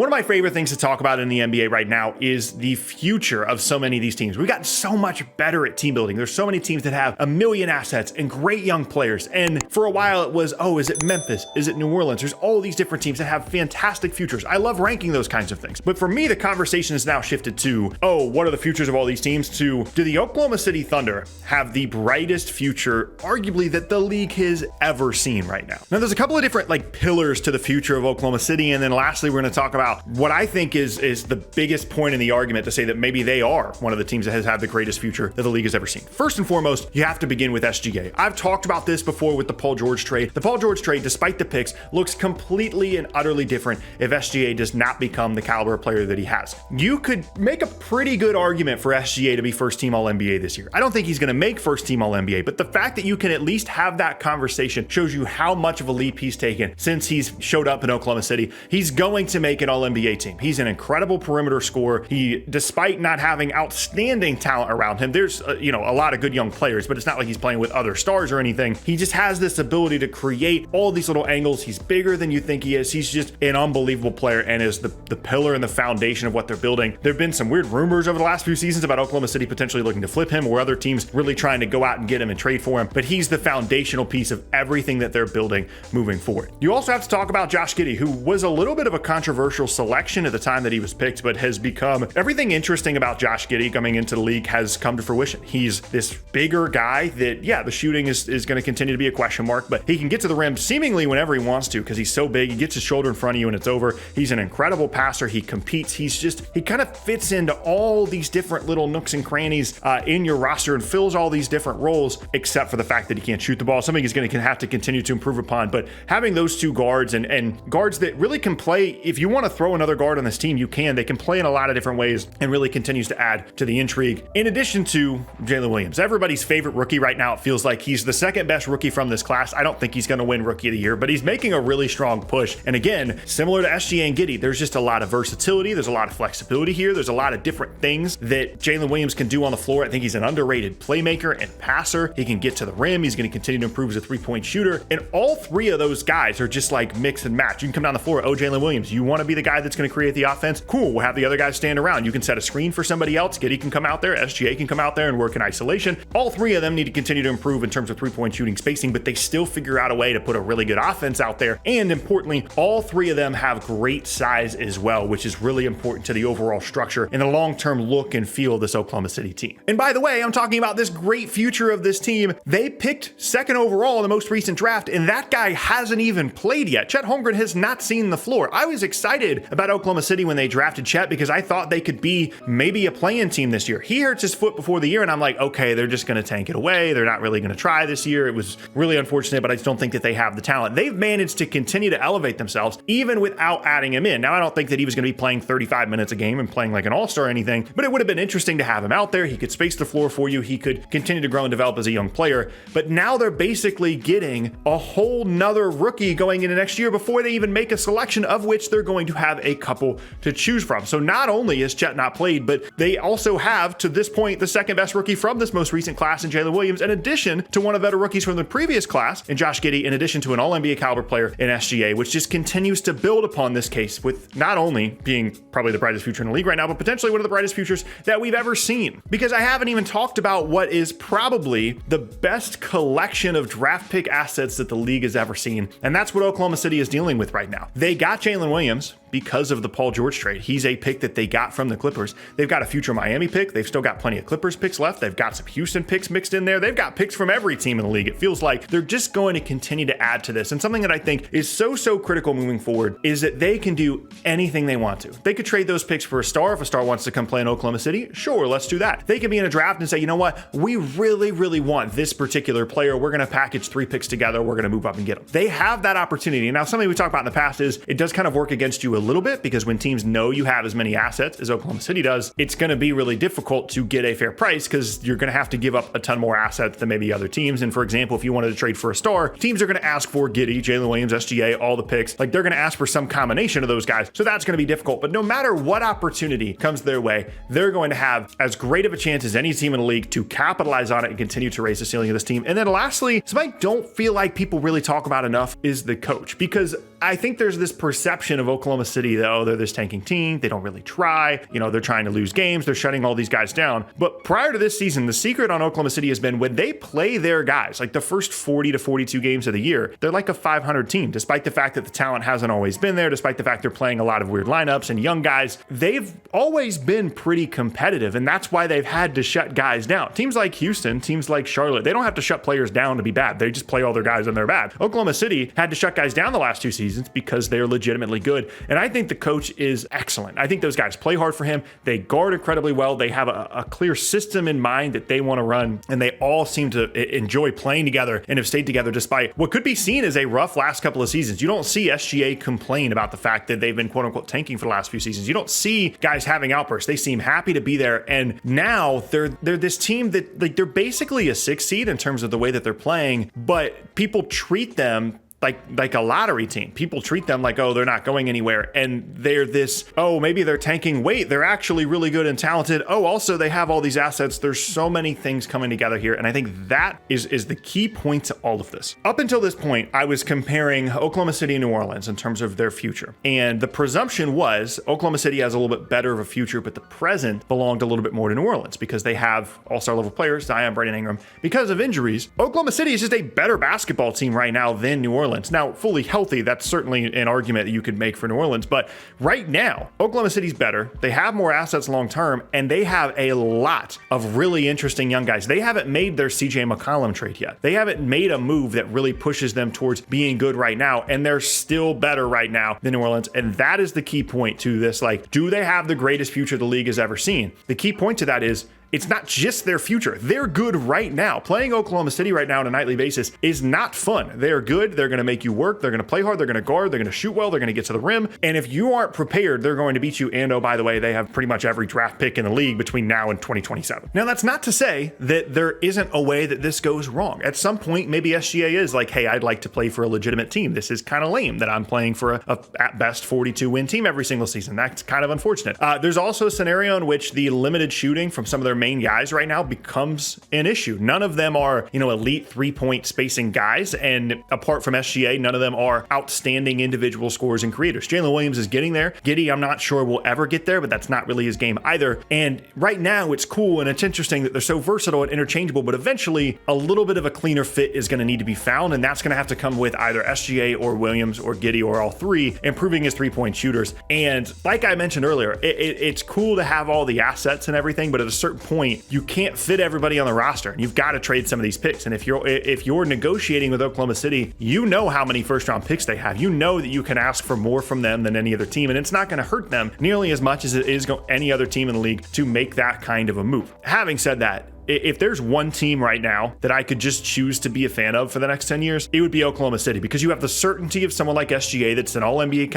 One of my favorite things to talk about in the NBA right now is the future of so many of these teams. We've gotten so much better at team building. There's so many teams that have a million assets and great young players. And for a while it was, oh, is it Memphis? Is it New Orleans? There's all these different teams that have fantastic futures. I love ranking those kinds of things. But for me, the conversation has now shifted to, oh, what are the futures of all these teams? To, do the Oklahoma City Thunder have the brightest future, arguably, that the league has ever seen right now? Now, there's a couple of different pillars to the future of Oklahoma City. And then lastly, we're going to talk about what I think is the biggest point in the argument to say that maybe they are one of the teams that has had the greatest future that the league has ever seen. First and foremost, you have to begin with SGA. I've talked about this before with the Paul George trade. The Paul George trade, despite the picks, looks completely and utterly different if SGA does not become the caliber of player that he has. You could make a pretty good argument for SGA to be first team All-NBA this year. I don't think he's going to make first team All-NBA, but the fact that you can at least have that conversation shows you how much of a leap he's taken since he's showed up in Oklahoma City. He's going to make an All-NBA team. He's an incredible perimeter scorer. He, despite not having outstanding talent around him, there's a lot of good young players, but it's not like he's playing with other stars or anything. He just has this ability to create all these little angles. He's bigger than you think he is. He's just an unbelievable player and is the pillar and the foundation of what they're building. There have been some weird rumors over the last few seasons about Oklahoma City potentially looking to flip him, or other teams really trying to go out and get him and trade for him, but he's the foundational piece of everything that they're building moving forward. You also have to talk about Josh Giddey, who was a little bit of a controversial selection at the time that he was picked, but has become everything interesting about Josh Giddey coming into the league has come to fruition. He's this bigger guy that, yeah, the shooting is going to continue to be a question mark, but he can get to the rim seemingly whenever he wants to because he's so big. He gets his shoulder in front of you and it's over. He's an incredible passer. He competes. He kind of fits into all these different little nooks and crannies in your roster and fills all these different roles, except for the fact that he can't shoot the ball, something he's going to have to continue to improve upon. But having those two guards and guards that really can play, if you want to throw another guard on this team, you can. They can play in a lot of different ways and really continues to add to the intrigue. In addition to Jalen Williams, everybody's favorite rookie right now, it feels like he's the second best rookie from this class. I don't think he's going to win Rookie of the Year, but he's making a really strong push. And again, similar to SGA and Giddey, there's just a lot of versatility. There's a lot of flexibility here. There's a lot of different things that Jalen Williams can do on the floor. I think he's an underrated playmaker and passer. He can get to the rim. He's going to continue to improve as a three-point shooter. And all three of those guys are just like mix and match. You can come down the floor, oh, Jalen Williams, you want to be the guy that's going to create the offense? Cool, we'll have the other guys stand around. You can set a screen for somebody else. Giddey can come out there. SGA can come out there and work in isolation. All three of them need to continue to improve in terms of three-point shooting spacing, but they still figure out a way to put a really good offense out there. And importantly, all three of them have great size as well, which is really important to the overall structure and the long-term look and feel of this Oklahoma City team. And by the way, I'm talking about this great future of this team. They picked second overall in the most recent draft, and that guy hasn't even played yet. Chet Holmgren has not seen the floor. I was excited about Oklahoma City when they drafted Chet because I thought they could be maybe a play-in team this year. He hurts his foot before the year, and I'm like, okay, they're just going to tank it away. They're not really going to try this year. It was really unfortunate, but I just don't think that they have the talent. They've managed to continue to elevate themselves even without adding him in. Now, I don't think that he was going to be playing 35 minutes a game and playing like an all-star or anything, but it would have been interesting to have him out there. He could space the floor for you. He could continue to grow and develop as a young player, but now they're basically getting a whole nother rookie going into next year before they even make a selection, of which they're going to have a couple to choose from. So not only is Chet not played, but they also have, to this point, the second best rookie from this most recent class in Jalen Williams, in addition to one of the better rookies from the previous class in Josh Giddey, in addition to an All-NBA caliber player in SGA, which just continues to build upon this case with not only being probably the brightest future in the league right now, but potentially one of the brightest futures that we've ever seen. Because I haven't even talked about what is probably the best collection of draft pick assets that the league has ever seen, and that's what Oklahoma City is dealing with right now. They got Jalen Williams because of the Paul George trade. He's a pick that they got from the Clippers. They've got a future Miami pick. They've still got plenty of Clippers picks left. They've got some Houston picks mixed in there. They've got picks from every team in the league. It feels like they're just going to continue to add to this. And something that I think is so critical moving forward is that they can do anything they want to. They could trade those picks for a star. If a star wants to come play in Oklahoma City, sure, let's do that. They could be in a draft and say, you know what? We really want this particular player. We're going to package 3 picks together. We're going to move up and get them. They have that opportunity. Now, something we talked about in the past is it does kind of work against you a little bit because when teams know you have as many assets as Oklahoma City does, it's going to be really difficult to get a fair price because you're going to have to give up a ton more assets than maybe other teams. And for example, if you wanted to trade for a star, teams are going to ask for Giddey, Jalen Williams, SGA, all the picks. Like they're going to ask for some combination of those guys. So that's going to be difficult. But no matter what opportunity comes their way, they're going to have as great of a chance as any team in the league to capitalize on it and continue to raise the ceiling of this team. And then lastly, something I don't feel like people really talk about enough is the coach, because I think there's this perception of Oklahoma City that, oh, they're this tanking team. They don't really try. They're trying to lose games. They're shutting all these guys down. But prior to this season, the secret on Oklahoma City has been when they play their guys, like the first 40 to 42 games of the year, they're like a 500 team, despite the fact that the talent hasn't always been there, despite the fact they're playing a lot of weird lineups and young guys. They've always been pretty competitive, and that's why they've had to shut guys down. Teams like Houston, teams like Charlotte, they don't have to shut players down to be bad. They just play all their guys and they're bad. Oklahoma City had to shut guys down the last 2 seasons because they're legitimately good. And I think the coach is excellent. I think those guys play hard for him. They guard incredibly well. They have a clear system in mind that they want to run, and they all seem to enjoy playing together and have stayed together despite what could be seen as a rough last couple of seasons. You don't see SGA complain about the fact that they've been quote unquote tanking for the last few seasons. You don't see guys having outbursts. They seem happy to be there. And now they're this team that, like, they're basically a 6 seed in terms of the way that they're playing, but people treat them like a lottery team. People treat them like, oh, they're not going anywhere. And they're this, oh, maybe they're tanking. Wait, they're actually really good and talented. Oh, also they have all these assets. There's so many things coming together here. And I think that is the key point to all of this. Up until this point, I was comparing Oklahoma City and New Orleans in terms of their future. And the presumption was Oklahoma City has a little bit better of a future, but the present belonged a little bit more to New Orleans because they have all-star level players, Zion, Brandon Ingram. Because of injuries, Oklahoma City is just a better basketball team right now than New Orleans. Now, fully healthy, that's certainly an argument that you could make for New Orleans, but right now, Oklahoma City's better. They have more assets long-term, and they have a lot of really interesting young guys. They haven't made their CJ McCollum trade yet. They haven't made a move that really pushes them towards being good right now, and they're still better right now than New Orleans, and that is the key point to this. Like, do they have the greatest future the league has ever seen? The key point to that is, it's not just their future. They're good right now. Playing Oklahoma City right now on a nightly basis is not fun. They're good. They're going to make you work. They're going to play hard. They're going to guard. They're going to shoot well. They're going to get to the rim. And if you aren't prepared, they're going to beat you. And oh, by the way, they have pretty much every draft pick in the league between now and 2027. Now, that's not to say that there isn't a way that this goes wrong. At some point, maybe SGA is like, hey, I'd like to play for a legitimate team. This is kind of lame that I'm playing for a at best 42-win team every single season. That's kind of unfortunate. There's also a scenario in which the limited shooting from some of their main guys right now becomes an issue. None of them are, elite 3-point spacing guys. And apart from SGA, none of them are outstanding individual scorers and creators. Jalen Williams is getting there. Giddey, I'm not sure will ever get there, but that's not really his game either. And right now it's cool and it's interesting that they're so versatile and interchangeable, but eventually a little bit of a cleaner fit is going to need to be found. And that's going to have to come with either SGA or Williams or Giddey or all three improving his 3-point shooters. And like I mentioned earlier, it's cool to have all the assets and everything, but at a certain point, you can't fit everybody on the roster, and you've got to trade some of these picks. And if you're negotiating with Oklahoma City, you know how many first-round picks they have. You know that you can ask for more from them than any other team, and it's not going to hurt them nearly as much as it is any other team in the league to make that kind of a move. Having said that, if there's one team right now that I could just choose to be a fan of for the next 10 years, it would be Oklahoma City, because you have the certainty of someone like SGA that's an all-NBA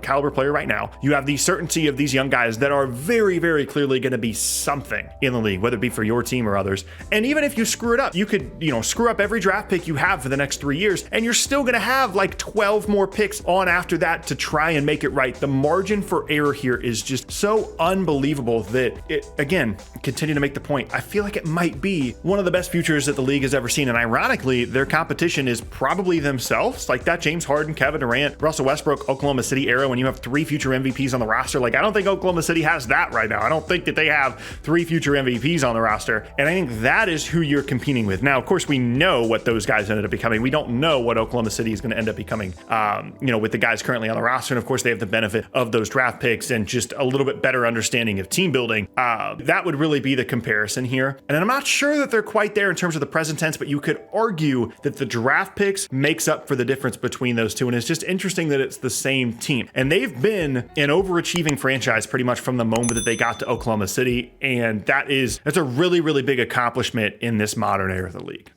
caliber player right now. You have the certainty of these young guys that are very, very clearly going to be something in the league, whether it be for your team or others. And even if you screw it up, you could, screw up every draft pick you have for the next 3 years, and you're still going to have like 12 more picks on after that to try and make it right. The margin for error here is just so unbelievable that it, again, continue to make the point, I feel like it might be one of the best futures that the league has ever seen. And ironically, their competition is probably themselves. Like that James Harden, Kevin Durant, Russell Westbrook, Oklahoma City era, when you have 3 future MVPs on the roster. Like, I don't think Oklahoma City has that right now. I don't think that they have 3 future MVPs on the roster. And I think that is who you're competing with. Now, of course, we know what those guys ended up becoming. We don't know what Oklahoma City is going to end up becoming, with the guys currently on the roster. And of course, they have the benefit of those draft picks and just a little bit better understanding of team building. That would really be the comparison here. And I'm not sure that they're quite there in terms of the present tense, but you could argue that the draft picks makes up for the difference between those two. And it's just interesting that it's the same team. And they've been an overachieving franchise pretty much from the moment that they got to Oklahoma City. And that's a really, really big accomplishment in this modern era of the league.